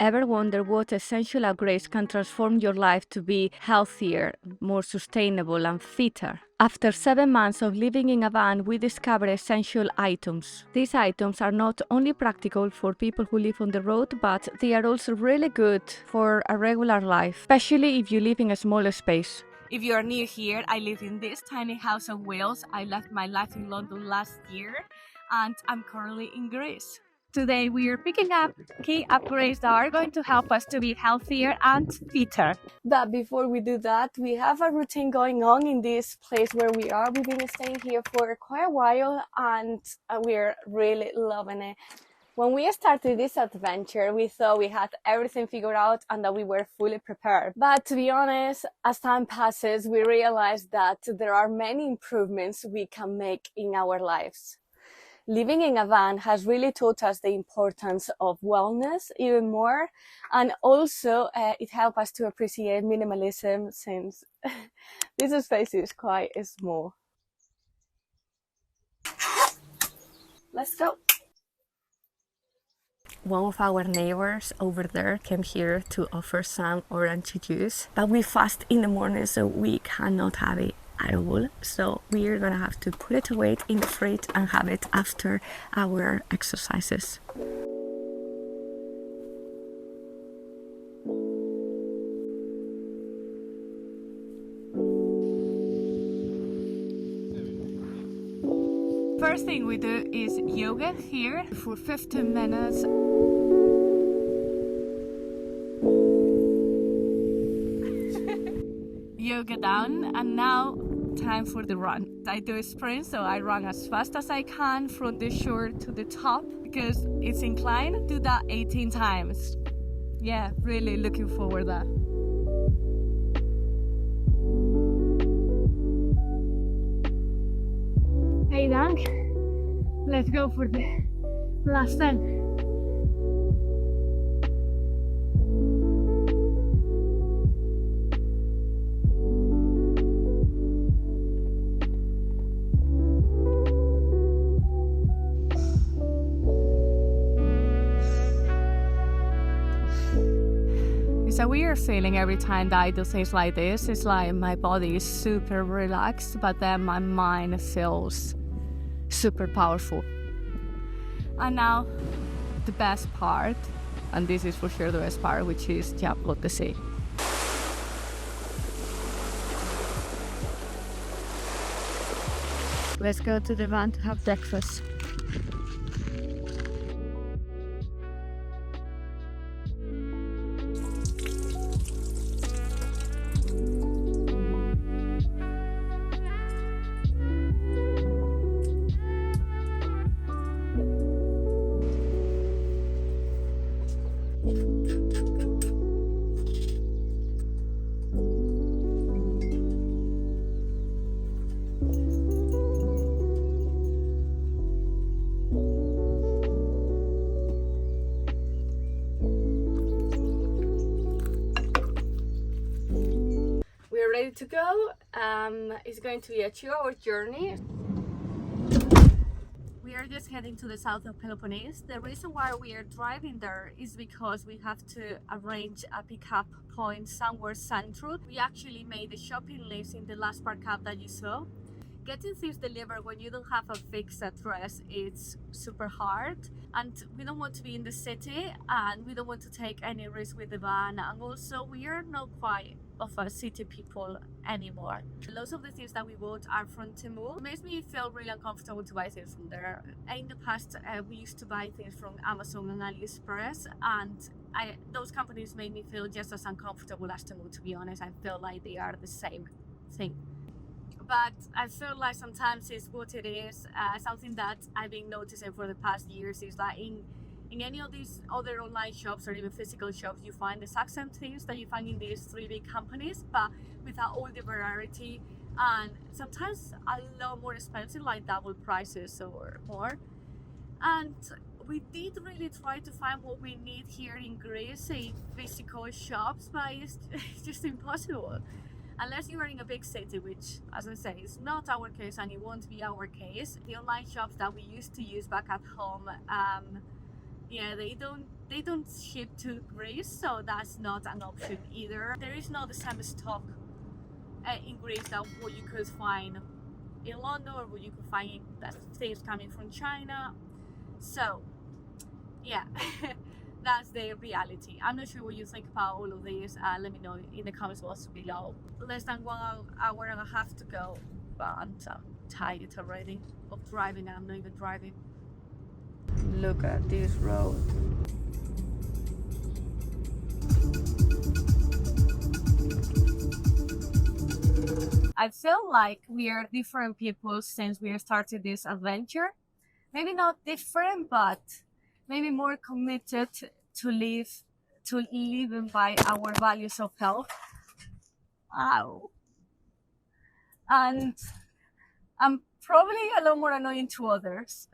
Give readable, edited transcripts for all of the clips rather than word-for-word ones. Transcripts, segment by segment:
Ever wonder what essential upgrades can transform your life to be healthier, more sustainable, and fitter? After 7 months of living in a van, we discovered essential items. These items are not only practical for people who live on the road, but they are also really good for a regular life, especially if you live in a smaller space. If you are new here, I live in this tiny house on wheels. I left my life in London last year, and I'm currently in Greece. Today we are picking up key upgrades that are going to help us to be healthier and fitter. But before we do that, we have a routine going on in this place where we are. We've been staying here for quite a while and we're really loving it. When we started this adventure, we thought we had everything figured out and that we were fully prepared. But to be honest, as time passes, we realize that there are many improvements we can make in our lives. Living in a van has really taught us the importance of wellness even more, and also it helped us to appreciate minimalism since this space is quite small. Let's go. One of our neighbors over there came here to offer some orange juice, but we fast in the morning, so we cannot have it at all. So we're gonna have to put it away in the fridge and have it after our exercises. First thing we do is yoga here for 15 minutes. Yoga down, and now time for the run. I do a sprint, so I run as fast as I can from the shore to the top because it's inclined. Do that 18 times. Yeah, really looking forward to that. Hey Dank, let's go for the last 10. It's a weird feeling every time that I do things like this. It's like my body is super relaxed, but then my mind feels super powerful. And now the best part, and this is for sure the best part, which is jump out the sea. Let's go to the van to have breakfast. Ready to go. It's going to be a 2-hour journey. We are just heading to the south of Peloponnese. The reason why we are driving there is because we have to arrange a pickup point somewhere central. We actually made the shopping list in the last part cap that you saw. Getting things delivered when you don't have a fixed address, it's super hard, and we don't want to be in the city and we don't want to take any risk with the van, and also we are not quite of a city people anymore. Lots of the things that we bought are from Temu. It makes me feel really uncomfortable to buy things from there. In the past we used to buy things from Amazon and AliExpress, and those companies made me feel just as uncomfortable as Temu, to be honest. I feel like they are the same thing. But I feel like sometimes it's what it is. Something that I've been noticing for the past years is that in any of these other online shops or even physical shops, you find the exact same things that you find in these 3 big companies, but without all the variety, and sometimes a lot more expensive, like double prices or more. And we did really try to find what we need here in Greece in physical shops, but it's just impossible. Unless you are in a big city, which, as I say, is not our case and it won't be our case. The online shops that we used to use back at home, yeah, they don't they don't ship to Greece, so that's not an option either. There is not the same stock in Greece that what you could find in London or what you could find in that things coming from China. So yeah, that's the reality. I'm not sure what you think about all of this. Let me know in the comments box below. Less than 1 hour and a half to go, but I'm tired already of driving. I'm not even driving. Look at this road. I feel like we are different people since we started this adventure. Maybe not different, but maybe more committed to living by our values of health. Ow. And I'm probably a lot more annoying to others.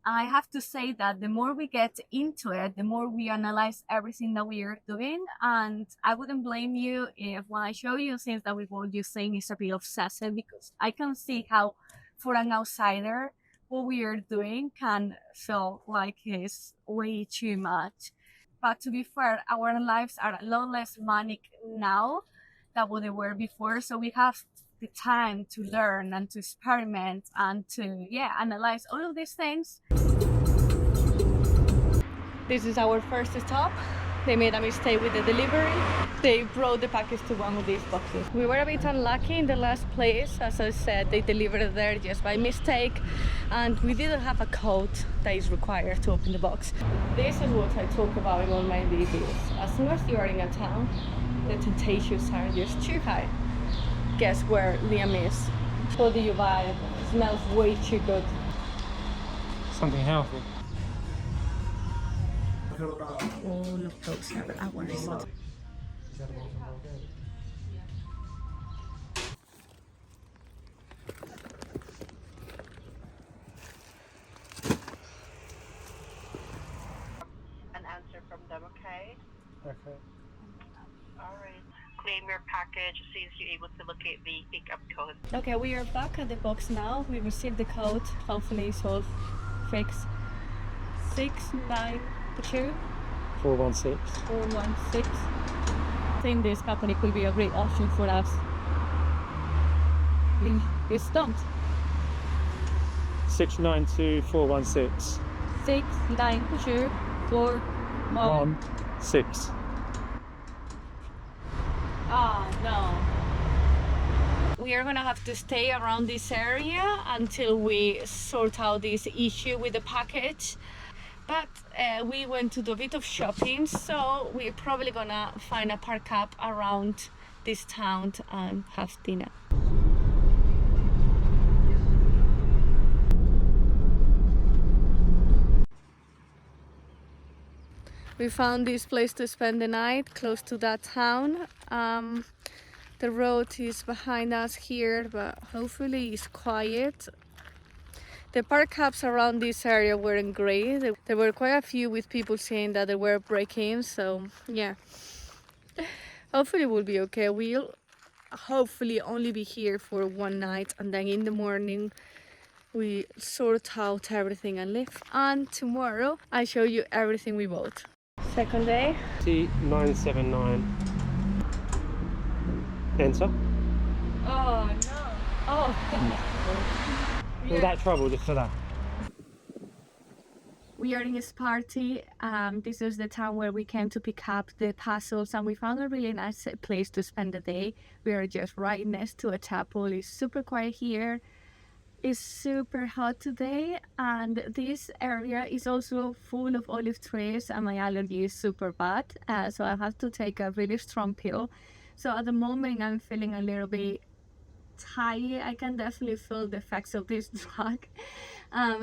I have to say that the more we get into it, the more we analyze everything that we are doing. And I wouldn't blame you if when I show you things that we both you think is a bit obsessive, because I can see how for an outsider, what we are doing can feel like it's way too much. But to be fair, our lives are a lot less manic now than what they were before. So we have the time to learn and to experiment and to analyze all of these things. This is our first stop. They made a mistake with the delivery. They brought the package to one of these boxes. We were a bit unlucky in the last place. As I said, they delivered it there just by mistake, and we didn't have a code that is required to open the box. This is what I talk about in all my videos. As soon as you are in a town, the temptations are just too high. Guess where Liam is? What do you buy? It smells way too good. Something healthy. All of those are ours. An answer from them, okay? Okay. All right. Claim your package as soon as you're able to locate the pickup code. Okay, we are back at the box now. We received the code. Hopefully it's all fixed. 692 416. 416. I think this company could be a great option for us. It's stumped. 692 416. 692 416. Oh no. We are gonna have to stay around this area until we sort out this issue with the package. But we went to do a bit of shopping, so we're probably gonna find a park up around this town and have dinner. We found this place to spend the night close to that town. The road is behind us here, but hopefully it's quiet. The park hubs around this area weren't great. There were quite a few with people saying that there were break-ins, so yeah. Hopefully we'll be okay. We'll hopefully only be here for one night, and then in the morning we sort out everything and leave. And tomorrow I show you everything we bought. Second day. T979. Enter. Oh no. Oh. All that trouble just for that. We are in Sparty. This is the town where we came to pick up the puzzles, and we found a really nice place to spend the day. We are just right next to a chapel. It's super quiet here. It's super hot today, and this area is also full of olive trees, and my allergy is super bad, so I have to take a really strong pill. So at the moment I'm feeling a little bit tired. I can definitely feel the effects of this drug.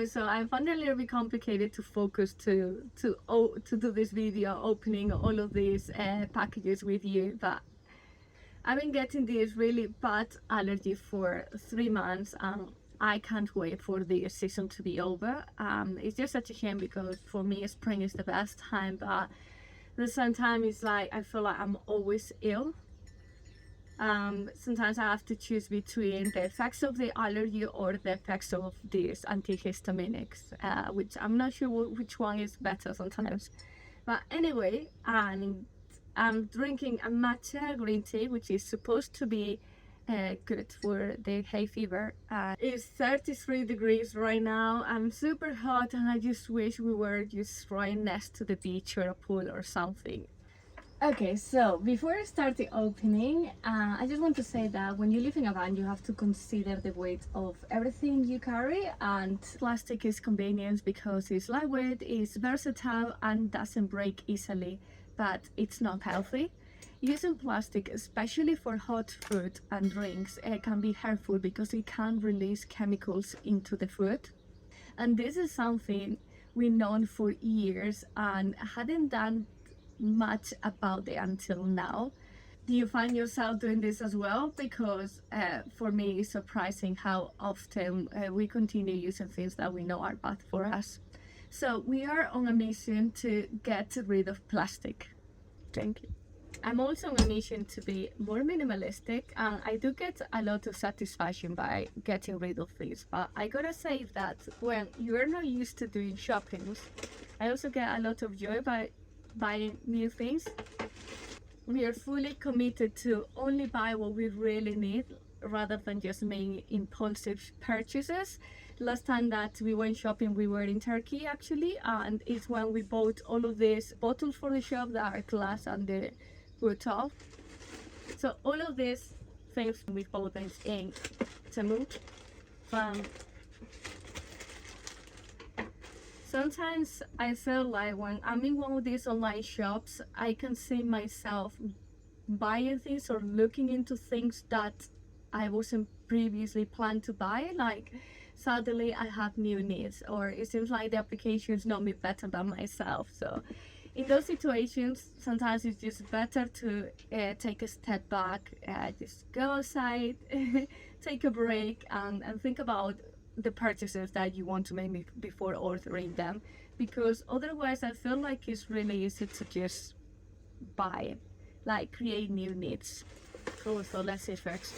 So I found it a little bit complicated to focus to do this video opening all of these packages with you, but I've been getting this really bad allergy for 3 months, and I can't wait for the season to be over. It's just such a shame because for me spring is the best time, but at the same time it's like I feel like I'm always ill. Sometimes I have to choose between the effects of the allergy or the effects of these antihistaminics, which I'm not sure which one is better sometimes. But anyway, and I'm drinking a matcha green tea, which is supposed to be good for the hay fever. It's 33 degrees right now. I'm super hot, and I just wish we were just right next to the beach or a pool or something. Okay, so before I start the opening, I just want to say that when you live in a van, you have to consider the weight of everything you carry, and plastic is convenient because it's lightweight, it's versatile, and doesn't break easily, but it's not healthy. Using plastic, especially for hot food and drinks, can be harmful because it can release chemicals into the food. And this is something we've known for years and hadn't done much about it until now. Do you find yourself doing this as well? Because for me, it's surprising how often we continue using things that we know are bad for us. So we are on a mission to get rid of plastic. Thank you. I'm also on a mission to be more minimalistic, and I do get a lot of satisfaction by getting rid of things, but I gotta say that when you're not used to doing shoppings, I also get a lot of joy by buying new things. We are fully committed to only buy what we really need rather than just making impulsive purchases. Last time that we went shopping, we were in Turkey actually, and it's when we bought all of these bottles for the shop that are glass and the bottle. So all of these things we bought them in Temu. Sometimes I feel like when I'm in one of these online shops, I can see myself buying things or looking into things that I wasn't previously planned to buy. Like suddenly I have new needs, or it seems like the applications know me better than myself. So in those situations, sometimes it's just better to take a step back, just go outside, take a break, and think about the purchases that you want to make before ordering them, because otherwise I feel like it's really easy to just buy, like create new needs. Cool, so let's see first.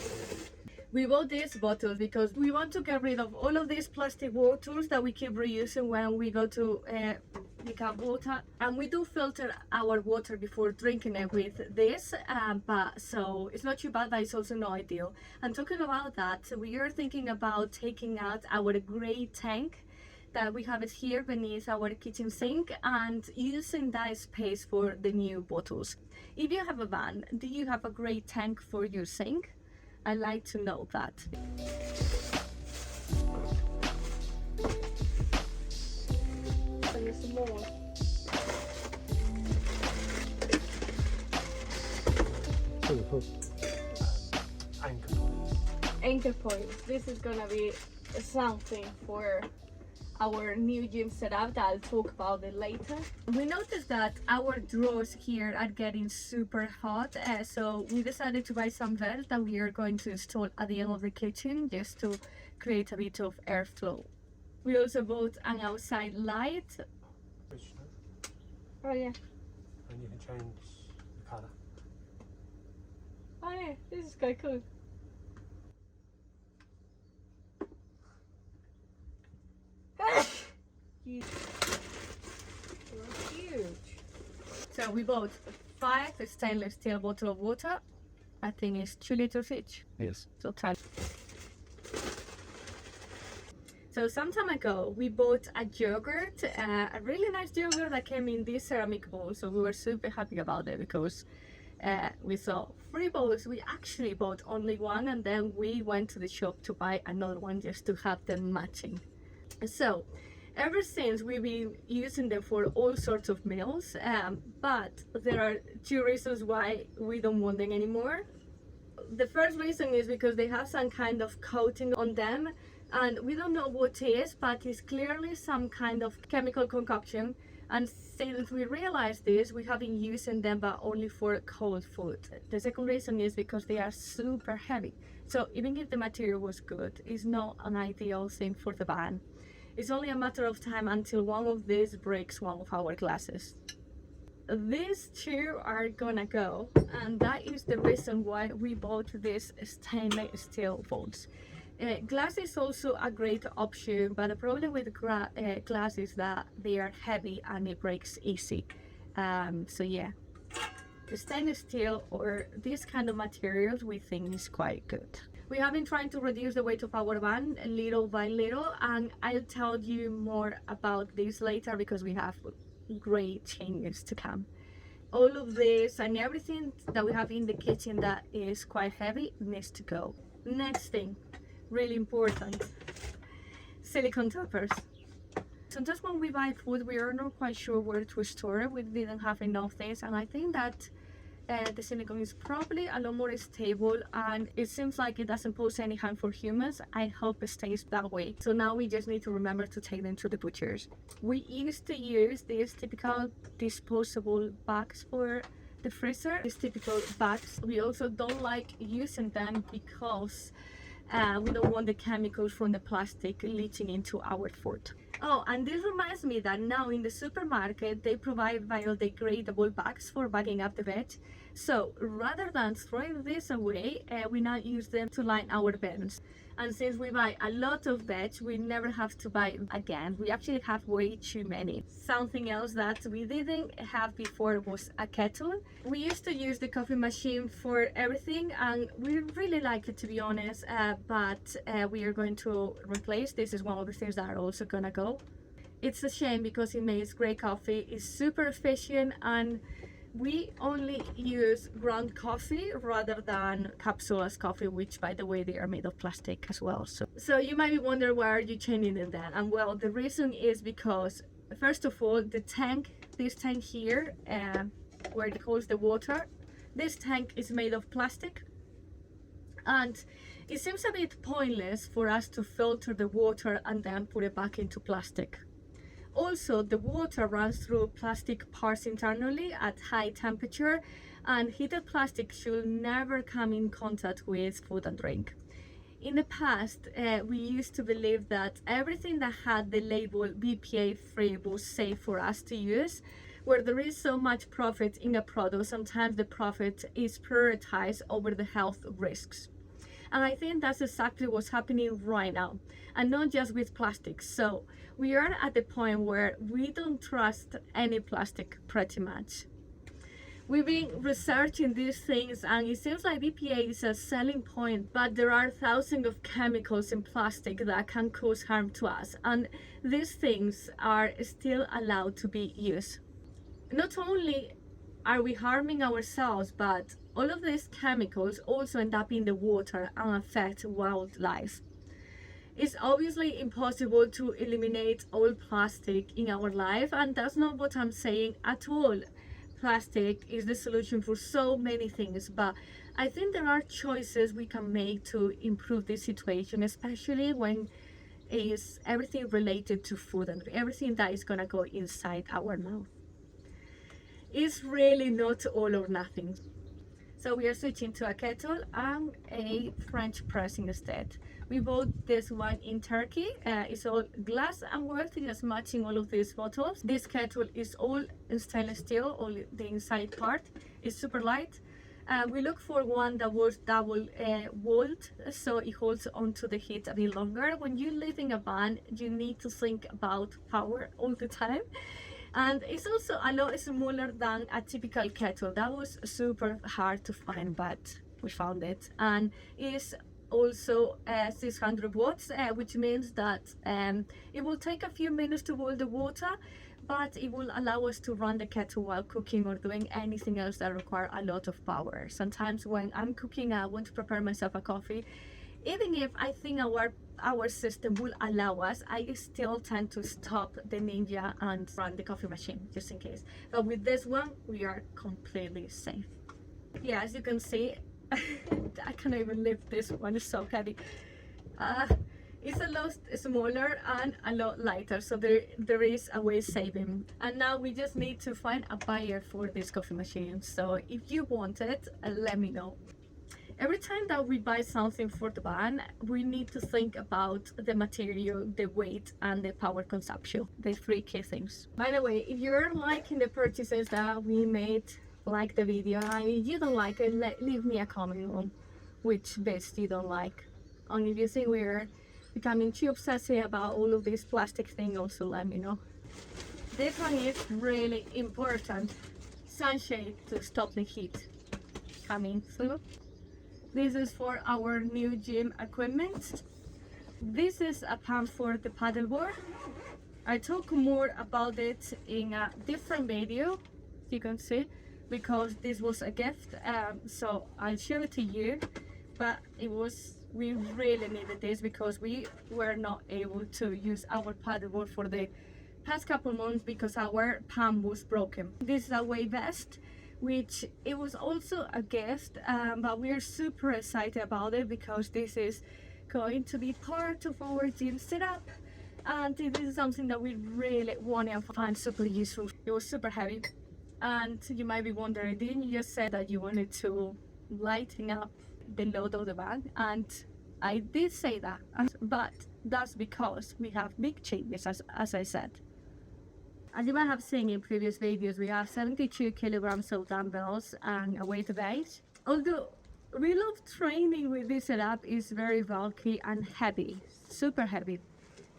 We bought these bottles because we want to get rid of all of these plastic bottles that we keep reusing when we go to pick up water, and we do filter our water before drinking it with this, but so it's not too bad, but it's also not ideal. And talking about that, we are thinking about taking out our gray tank that we have it here beneath our kitchen sink and using that space for the new bottles. If you have a van, do you have a gray tank for your sink? I'd like to know that. And there's more. Pretty cool. Anchor points. Anchor points. This is gonna be something for our new gym setup that I'll talk about it later. We noticed that our drawers here are getting super hot, so we decided to buy some vents that we are going to install at the end of the kitchen just to create a bit of airflow. We also bought an outside light. Oh yeah. And you can change the colour. Oh yeah, this is quite cool. Huge. So we bought 5 stainless steel bottles of water. I think it's 2 liters each. Yes. So tiny. So some time ago we bought a yogurt, a really nice yogurt that came in this ceramic bowl. So we were super happy about it because we saw 3 bowls. We actually bought only one, and then we went to the shop to buy another one just to have them matching. So ever since we've been using them for all sorts of meals, but there are 2 reasons why we don't want them anymore. The first reason is because they have some kind of coating on them, and we don't know what it is, but it's clearly some kind of chemical concoction. And since we realized this, we have been using them but only for cold food. The second reason is because they are super heavy. So even if the material was good, it's not an ideal thing for the van. It's only a matter of time until one of these breaks one of our glasses. These 2 are gonna go, and that is the reason why we bought these stainless steel bowls. Glass is also a great option, but the problem with glass is that they are heavy and it breaks easy. So yeah, the stainless steel or this kind of materials we think is quite good. We have been trying to reduce the weight of our van little by little, and I'll tell you more about this later because we have great changes to come. All of this and everything that we have in the kitchen that is quite heavy needs to go. Next thing, really important, silicone toppers. Sometimes when we buy food, we are not quite sure where to store it. We didn't have enough things, and I think that the silicone is probably a lot more stable, and it seems like it doesn't pose any harm for humans. I hope it stays that way. So now we just need to remember to take them to the butchers. We used to use these typical disposable bags for the freezer, these typical bags. We also don't like using them because we don't want the chemicals from the plastic leaching into our food. Oh, and this reminds me that now in the supermarket they provide biodegradable bags for bagging up the veg. So rather than throwing this away, we now use them to line our bins. And since we buy a lot of veg, we never have to buy again. We actually have way too many. Something else that we didn't have before was a kettle. We used to use the coffee machine for everything, and we really like it, to be honest, but we are going to replace. This is one of the things that are also gonna go. It's a shame because it makes great coffee, it's super efficient, and we only use ground coffee rather than capsules coffee, which by the way they are made of plastic as well. So you might be wondering why are you changing it then? And well, the reason is because first of all, the tank, this tank here, where it holds the water, this tank is made of plastic, and it seems a bit pointless for us to filter the water and then put it back into plastic. Also, the water runs through plastic parts internally at high temperature, and heated plastic should never come in contact with food and drink. In the past, we used to believe that everything that had the label BPA free was safe for us to use. Where there is so much profit in a product, sometimes the profit is prioritized over the health risks. And I think that's exactly what's happening right now, and not just with plastics. So we are at the point where we don't trust any plastic pretty much. We've been researching these things, and it seems like BPA is a selling point, but there are thousands of chemicals in plastic that can cause harm to us, and these things are still allowed to be used. Not only are we harming ourselves, but all of these chemicals also end up in the water and affect wildlife. It's obviously impossible to eliminate all plastic in our life, and that's not what I'm saying at all. Plastic is the solution for so many things, but I think there are choices we can make to improve this situation, especially when it's everything related to food and everything that is gonna go inside our mouth. It's really not all or nothing. So we are switching to a kettle and a French press instead. We bought this one in Turkey. It's all glass and working as matching all of these bottles. This kettle is all stainless steel, all the inside part is super light. We look for one that was double walled, so it holds onto the heat a bit longer. When you live in a van, you need to think about power all the time. And it's also a lot smaller than a typical kettle. That was super hard to find, but we found it. And it's also 600 watts, which means that it will take a few minutes to boil the water, but it will allow us to run the kettle while cooking or doing anything else that requires a lot of power. Sometimes when I'm cooking, I want to prepare myself a coffee. Even if I think our system will allow us, I still tend to stop the Ninja and run the coffee machine just in case. But with this one, we are completely safe. Yeah, as you can see, I can't even lift this one, it's so heavy. It's a lot smaller and a lot lighter, so there is a way saving. And now we just need to find a buyer for this coffee machine. So if you want it, let me know. Every time that we buy something for the van, we need to think about the material, the weight, and the power consumption, the three key things. By the way, if you're liking the purchases that we made, like the video, and if you don't like it, leave me a comment on which bits you don't like. And if you think we're becoming too obsessive about all of this plastic thing, also let me know. This one is really important. Sunshade to stop the heat coming through. This is for our new gym equipment. This is a pump for the paddleboard. I talk more about it in a different video, you can see, because this was a gift, so I'll show it to you. But we really needed this because we were not able to use our paddleboard for the past couple months because our pump was broken. This is a weight vest, which it was also a gift, but we're super excited about it because this is going to be part of our gym setup, and this is something that we really wanted and find super useful. It was super heavy, and you might be wondering, didn't you just say that you wanted to lighten up the load of the bag? And I did say that, but that's because we have big changes, as I said. As you might have seen in previous videos, we have 72 kilograms of dumbbells and a weight base. Although we love training with this setup, is very bulky and heavy, super heavy.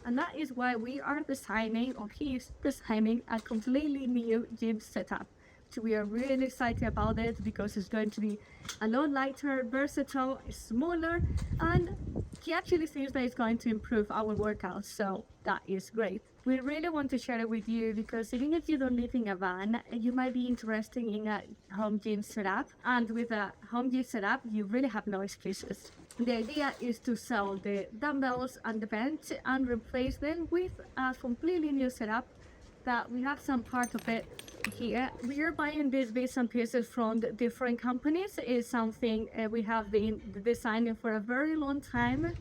And that is why we are designing, or he is designing, a completely new gym setup. So we are really excited about it because it's going to be a lot lighter, versatile, smaller, and he actually thinks that it's going to improve our workouts, so that is great. We really want to share it with you because even if you don't live in a van, you might be interested in a home gym setup, and with a home gym setup, you really have no excuses. The idea is to sell the dumbbells and the bench and replace them with a completely new setup that we have some part of it here. We are buying these bits and pieces from the different companies. It's something we have been designing for a very long time.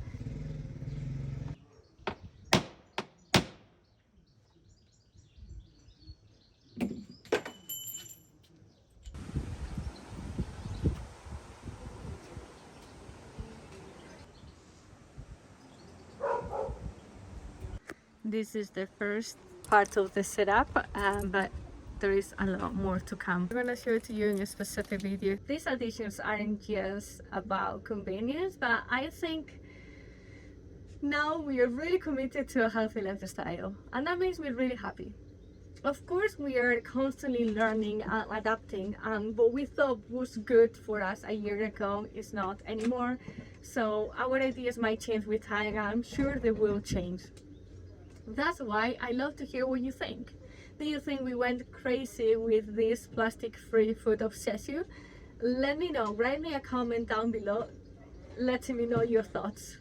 This is the first part of the setup, but there is a lot more to come. I'm gonna show it to you in a specific video. These additions aren't just about convenience, but I think now we are really committed to a healthy lifestyle, and that makes me really happy. Of course, we are constantly learning and adapting, and what we thought was good for us a year ago is not anymore. So our ideas might change with time, and I'm sure they will change. That's why I love to hear what you think. Do you think we went crazy with this plastic-free food obsession? Let me know. Write me a comment down below letting me know your thoughts.